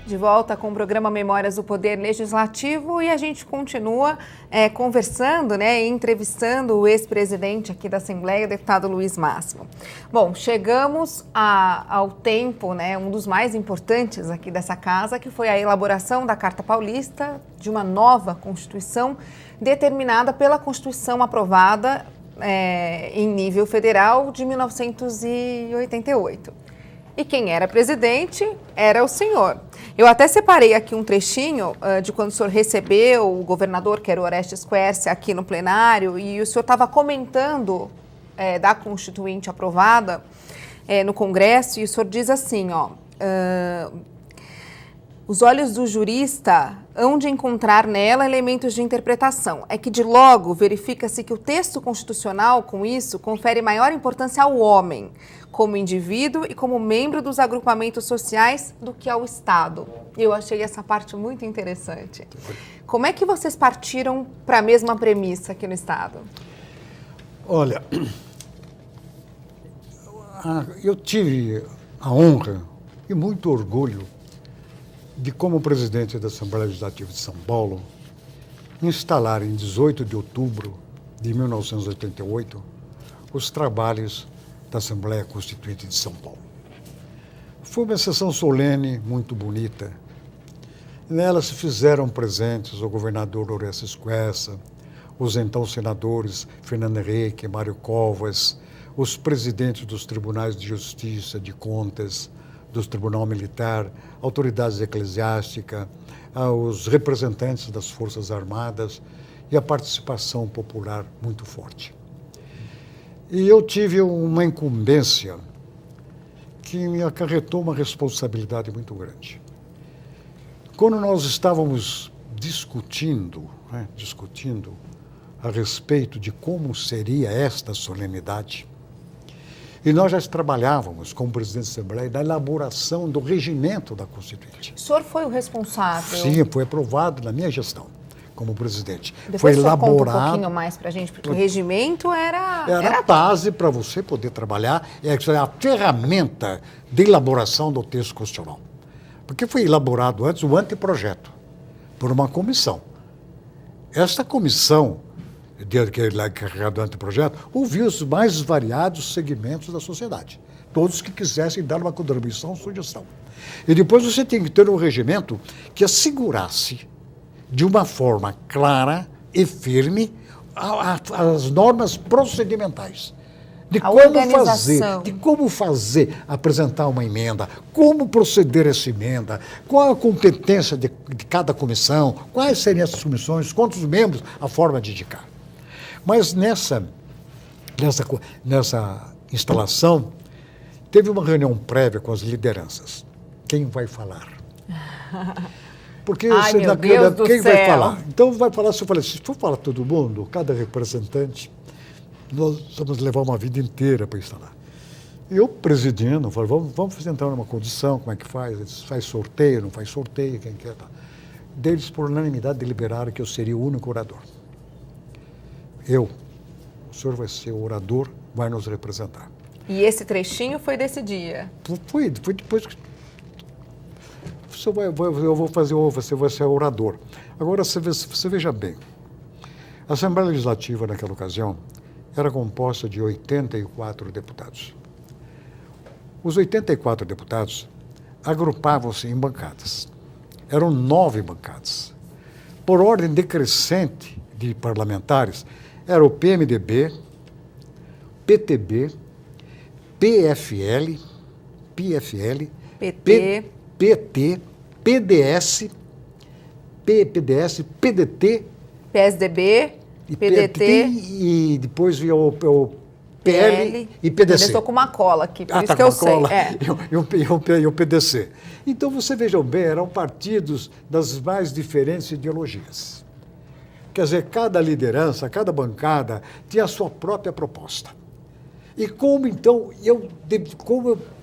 De volta com o programa Memórias do Poder Legislativo e a gente continua conversando, e entrevistando o ex-presidente aqui da Assembleia, deputado Luiz Máximo. Bom, chegamos ao tempo, um dos mais importantes aqui dessa casa, que foi a elaboração da Carta Paulista de uma nova Constituição determinada pela Constituição aprovada em nível federal de 1988. E quem era presidente era o senhor. Eu até separei aqui um trechinho de quando o senhor recebeu o governador, que era o Orestes Quercia, aqui no plenário, e o senhor estava comentando da Constituinte aprovada no Congresso, e o senhor diz assim, os olhos do jurista hão de encontrar nela elementos de interpretação. É que de logo verifica-se que o texto constitucional, com isso, confere maior importância ao homem, como indivíduo e como membro dos agrupamentos sociais, do que ao Estado. Eu achei essa parte muito interessante. Como é que vocês partiram para a mesma premissa aqui no Estado? Olha, eu tive a honra e muito orgulho de, como presidente da Assembleia Legislativa de São Paulo, instalar em 18 de outubro de 1988 os trabalhos da Assembleia Constituinte de São Paulo. Foi uma sessão solene, muito bonita. Nela se fizeram presentes o governador Orestes Quercia, os então senadores Fernando Henrique, Mário Covas, os presidentes dos tribunais de justiça, de contas, do Tribunal Militar, autoridades eclesiásticas, os representantes das Forças Armadas e a participação popular muito forte. E eu tive uma incumbência que me acarretou uma responsabilidade muito grande. Quando nós estávamos discutindo a respeito de como seria esta solenidade, e nós já trabalhávamos como presidente da Assembleia na elaboração do regimento da Constituinte. O senhor foi o responsável? Sim, foi aprovado na minha gestão como presidente. Depois foi elaborado. Conta um pouquinho mais para a gente, porque o regimento era a base para você poder trabalhar, é a ferramenta de elaboração do texto constitucional. Porque foi elaborado antes o anteprojeto por uma comissão. Esta comissão que é encarregado do anteprojeto, ouviu os mais variados segmentos da sociedade. Todos que quisessem dar uma contribuição ou sugestão. E depois você tem que ter um regimento que assegurasse, de uma forma clara e firme, as normas procedimentais. De como fazer, apresentar uma emenda, como proceder essa emenda, qual a competência de cada comissão, quais seriam as submissões, quantos membros, a forma de indicar. Mas nessa instalação, teve uma reunião prévia com as lideranças. Quem vai falar? Porque quem vai falar? Então vai falar, se for falar todo mundo, cada representante, nós vamos levar uma vida inteira para instalar. Eu presidindo, falei, vamos entrar numa condição, como é que faz? Faz sorteio, não faz sorteio, quem quer? Tá. Deles, por unanimidade, deliberaram que eu seria o único orador. O senhor vai ser o orador, vai nos representar. E esse trechinho foi desse dia? Foi depois que... Você vai ser orador. Agora, você veja bem, a Assembleia Legislativa, naquela ocasião, era composta de 84 deputados. Os 84 deputados agrupavam-se em bancadas. Eram 9 bancadas. Por ordem decrescente de parlamentares, era o PMDB, PTB, PT, PDS, PDT, PSDB, PDT e depois veio o PL e PDC. Eu estou com uma cola aqui, por isso que eu sei. E o PDC. Então, você veja bem, eram partidos das mais diferentes ideologias. Quer dizer, cada liderança, cada bancada tinha a sua própria proposta. E como, então, eu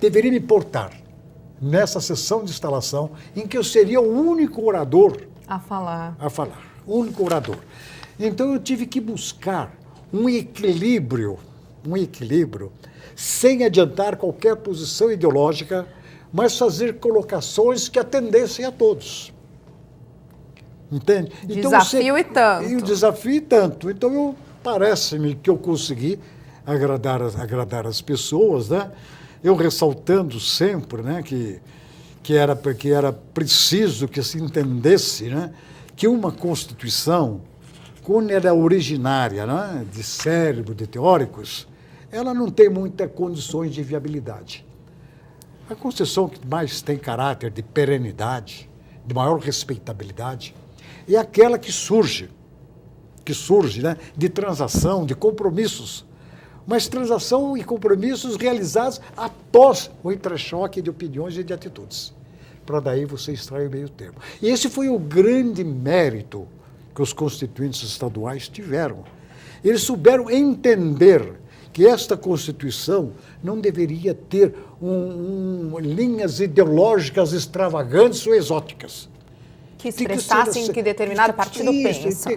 deveria me portar nessa sessão de instalação em que eu seria o único orador a falar. O único orador. Então, eu tive que buscar um equilíbrio, sem adiantar qualquer posição ideológica, mas fazer colocações que atendessem a todos. Entende? Desafio e tanto. E o desafio e tanto. Então, parece-me que eu consegui agradar as pessoas, né? Eu ressaltando sempre, né, que era preciso que se entendesse, né, que uma Constituição, quando ela é originária, né, de cérebro, de teóricos, ela não tem muitas condições de viabilidade. A Constituição que mais tem caráter de perenidade, de maior respeitabilidade, é aquela que surge, né, de transação, de compromissos, mas transação e compromissos realizados após o entrechoque de opiniões e de atitudes. Para daí você extrair o meio termo. E esse foi o grande mérito que os constituintes estaduais tiveram. Eles souberam entender que esta Constituição não deveria ter linhas ideológicas extravagantes ou exóticas. Que expressassem que determinado partido pensa.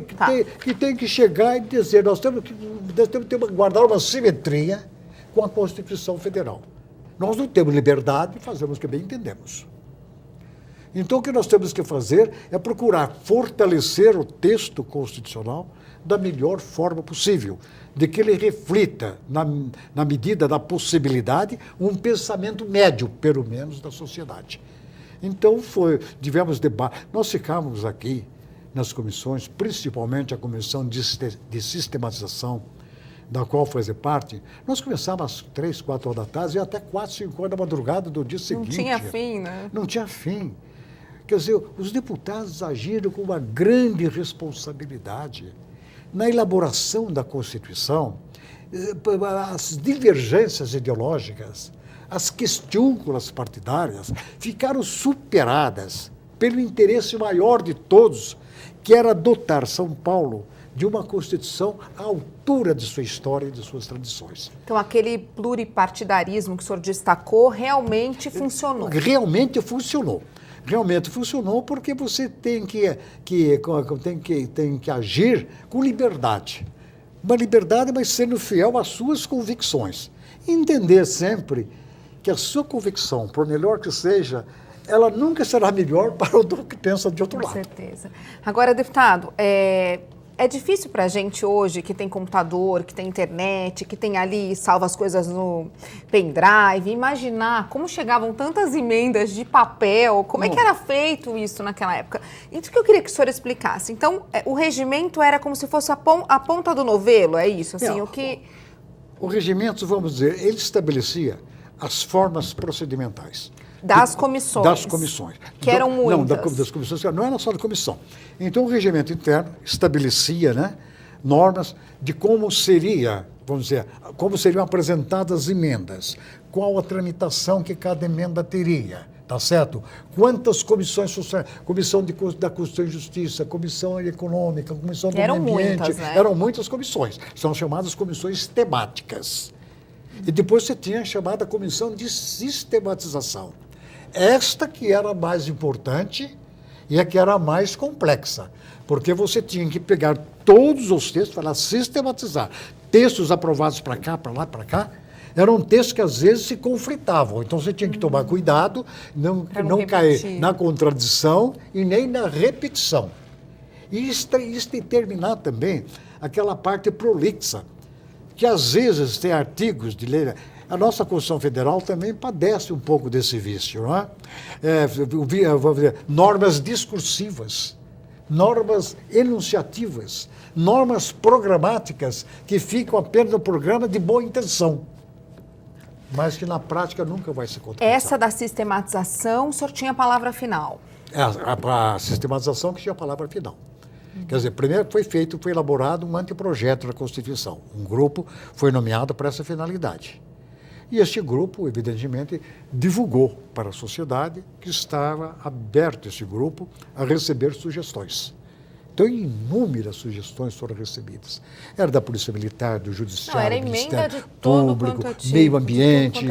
Que tem que chegar e dizer, nós temos que guardar uma simetria com a Constituição Federal. Nós não temos liberdade, fazemos o que bem entendemos. Então, o que nós temos que fazer é procurar fortalecer o texto constitucional da melhor forma possível, de que ele reflita, na medida da possibilidade, um pensamento médio, pelo menos, da sociedade. Então, tivemos debate. Nós ficávamos aqui nas comissões, principalmente a comissão de sistematização, da qual fazia parte, nós começávamos às 3, 4 horas da tarde e até 4, 5 horas da madrugada do dia seguinte. Não tinha fim, né? Não tinha fim. Quer dizer, os deputados agiram com uma grande responsabilidade na elaboração da Constituição. As divergências ideológicas, as questúnculas partidárias ficaram superadas pelo interesse maior de todos, que era dotar São Paulo de uma Constituição à altura de sua história e de suas tradições. Então, aquele pluripartidarismo que o senhor destacou realmente funcionou. Realmente funcionou. Realmente funcionou porque você tem que agir com liberdade. Uma liberdade, mas sendo fiel às suas convicções. Entender sempre que a sua convicção, por melhor que seja, ela nunca será melhor para o que pensa de outro lado. Com certeza. Agora, deputado, é difícil para a gente hoje, que tem computador, que tem internet, que tem ali, salva as coisas no pendrive, imaginar como chegavam tantas emendas de papel, como é que era feito isso naquela época. Isso que eu queria que o senhor explicasse. Então, o regimento era como se fosse a ponta do novelo, é isso? Assim, O regimento, vamos dizer, ele estabelecia as formas procedimentais. Das comissões. Das comissões. Que eram muitas. Não, das comissões, não era só da comissão. Então, o regimento interno estabelecia, né, normas de como seria, vamos dizer, como seriam apresentadas as emendas, qual a tramitação que cada emenda teria, tá certo? Quantas comissões funcionariam? Comissão da Constituição e Justiça, Comissão Econômica, Comissão do Meio Ambiente. Muitas, né? Eram muitas comissões. São chamadas comissões temáticas. E depois você tinha a chamada Comissão de Sistematização. Esta que era a mais importante e a que era a mais complexa, porque você tinha que pegar todos os textos, falar sistematizar. Textos aprovados para cá, para lá, para cá, eram textos que às vezes se conflitavam. Então você tinha que tomar cuidado, não cair na contradição e nem na repetição. E terminar também aquela parte prolixa, que às vezes tem artigos de lei. A nossa Constituição Federal também padece um pouco desse vício, não é? Vamos dizer, normas discursivas, normas enunciativas, normas programáticas que ficam apenas no programa de boa intenção, mas que na prática nunca vai se concretizar. Essa da sistematização, o senhor tinha a palavra final? A sistematização que tinha a palavra final. Quer dizer, primeiro foi elaborado um anteprojeto da Constituição. Um grupo foi nomeado para essa finalidade. E este grupo, evidentemente, divulgou para a sociedade que estava aberto esse grupo a receber sugestões. Então, inúmeras sugestões foram recebidas. Era da Polícia Militar, do Judiciário, era do emenda Ministério de todo Público, quanto é tipo, Meio Ambiente.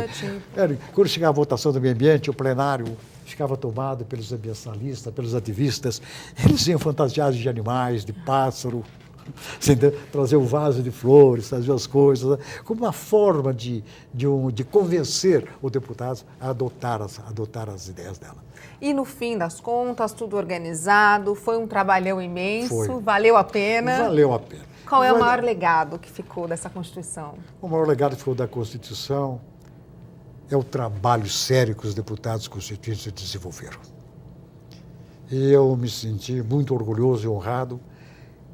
Quando Chegava a votação do meio ambiente, o plenário ficava tomado pelos ambientalistas, pelos ativistas. Eles iam fantasiados de animais, de pássaro. Você entendeu? Trazer um vaso de flores, trazer as coisas, né? Como uma forma de convencer o deputado a adotar as ideias dela. E no fim das contas, tudo organizado, foi um trabalhão imenso, Foi. Valeu a pena. Valeu a pena. Qual é o maior legado que ficou dessa Constituição? O maior legado que ficou da Constituição é o trabalho sério que os deputados constituintes desenvolveram. E eu me senti muito orgulhoso e honrado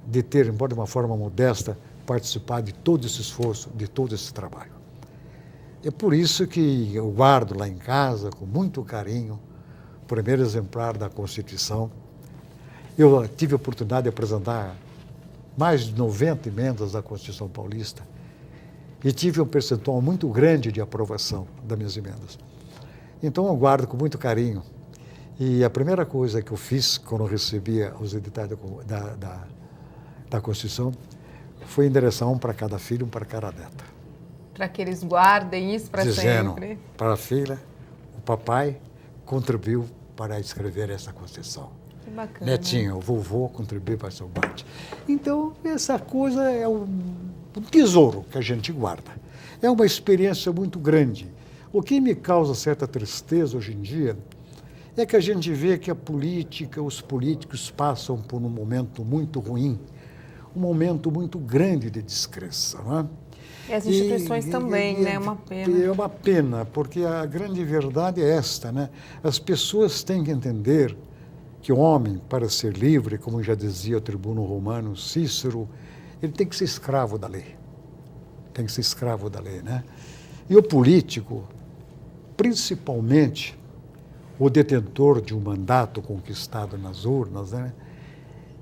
de ter, embora de uma forma modesta, participado de todo esse esforço, de todo esse trabalho. É por isso que eu guardo lá em casa, com muito carinho, o primeiro exemplar da Constituição. Eu tive a oportunidade de apresentar mais de 90 emendas da Constituição Paulista e tive um percentual muito grande de aprovação das minhas emendas. Então eu guardo com muito carinho. E a primeira coisa que eu fiz quando eu recebia os editais da Constituição foi endereçar um para cada filho, um para cada neta. Para que eles guardem isso para sempre. Para a filha, o papai contribuiu para escrever essa Constituição. Que bacana. Netinho, o vovô contribuiu para essa parte. Então, essa coisa é um tesouro que a gente guarda. É uma experiência muito grande. O que me causa certa tristeza hoje em dia é que a gente vê que a política, os políticos passam por um momento muito ruim, um momento muito grande de descrença, não é? E as instituições também, né? É uma pena. É uma pena, porque a grande verdade é esta, né? As pessoas têm que entender que o homem, para ser livre, como já dizia o tribuno romano Cícero, ele tem que ser escravo da lei. Tem que ser escravo da lei, né? E o político, principalmente o detentor de um mandato conquistado nas urnas, né?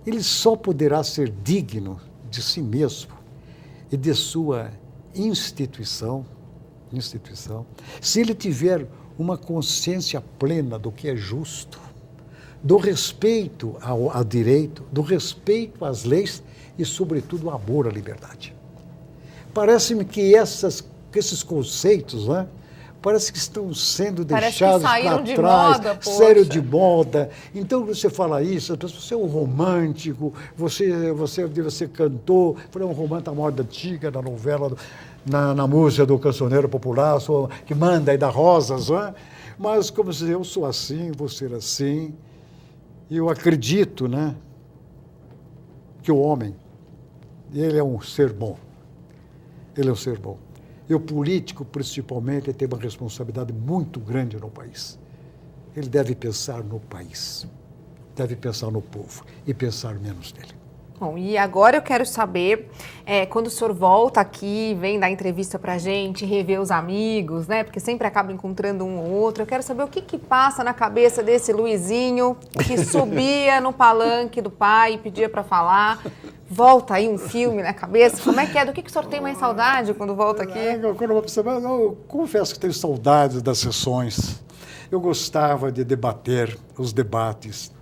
Ele só poderá ser digno de si mesmo e de sua instituição, se ele tiver uma consciência plena do que é justo, do respeito ao direito, do respeito às leis e, sobretudo, o amor à liberdade. Parece-me que esses conceitos, né, parece que estão sendo deixados para trás, moda, sério de moda. Então, você fala isso, você é um romântico, você cantou, foi um romance da moda antiga, da novela, na música do cancioneiro popular, que manda e dá rosas, né? Mas, como se eu sou assim, vou ser assim, e eu acredito, né, que o homem, ele é um ser bom. Ele é um ser bom. E o político, principalmente, tem uma responsabilidade muito grande no país. Ele deve pensar no país, deve pensar no povo e pensar menos nele. Bom, e agora eu quero saber, quando o senhor volta aqui, vem dar entrevista pra gente, rever os amigos, né? Porque sempre acaba encontrando um ou outro. Eu quero saber o que passa na cabeça desse Luizinho que subia no palanque do pai e pedia para falar. Volta aí um filme na cabeça? Como é que é? Do que o senhor tem mais saudade quando volta aqui? Eu confesso que tenho saudades das sessões. Eu gostava de debater os debates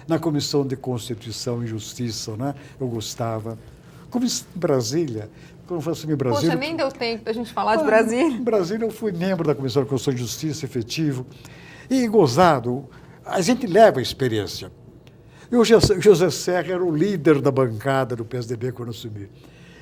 na Comissão de Constituição e Justiça, né? Eu gostava. Como em Brasília, quando eu faço em Brasília... Poxa, nem deu tempo da gente falar de Brasília. Em Brasília eu fui membro da Comissão de Constituição e Justiça efetivo e gozado. A gente leva a experiência. E o José Serra era o líder da bancada do PSDB quando eu assumi.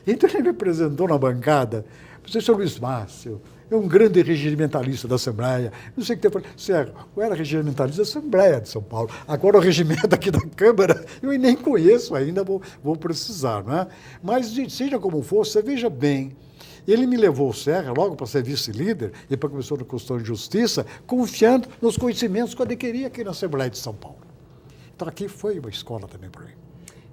Então ele me apresentou na bancada, professor Luiz Márcio, é um grande regimentalista da Assembleia. Não sei o que tem. Serra, eu era regimentalista da Assembleia de São Paulo. Agora o regimento aqui da Câmara, eu nem conheço ainda, vou precisar, não é? Mas seja como for, você veja bem. Ele me levou o Serra logo para ser vice-líder e para a Comissão de Constituição e Justiça, confiando nos conhecimentos que eu adquiri aqui na Assembleia de São Paulo. Então aqui foi uma escola também para mim.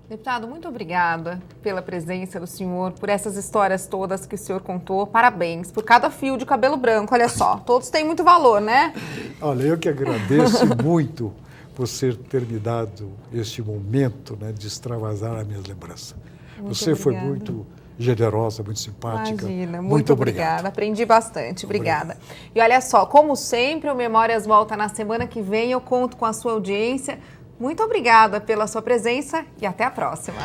Deputado, muito obrigada pela presença do senhor, por essas histórias todas que o senhor contou. Parabéns por cada fio de cabelo branco, olha só. Todos têm muito valor, né? Olha, eu que agradeço muito por ter me dado este momento, né, de extravasar as minhas lembranças. Você obrigada. Foi muito generosa, muito simpática. Imagina, muito obrigada. Aprendi bastante. Obrigada. E olha só, como sempre, o Memórias volta na semana que vem. Eu conto com a sua audiência. Muito obrigada pela sua presença e até a próxima.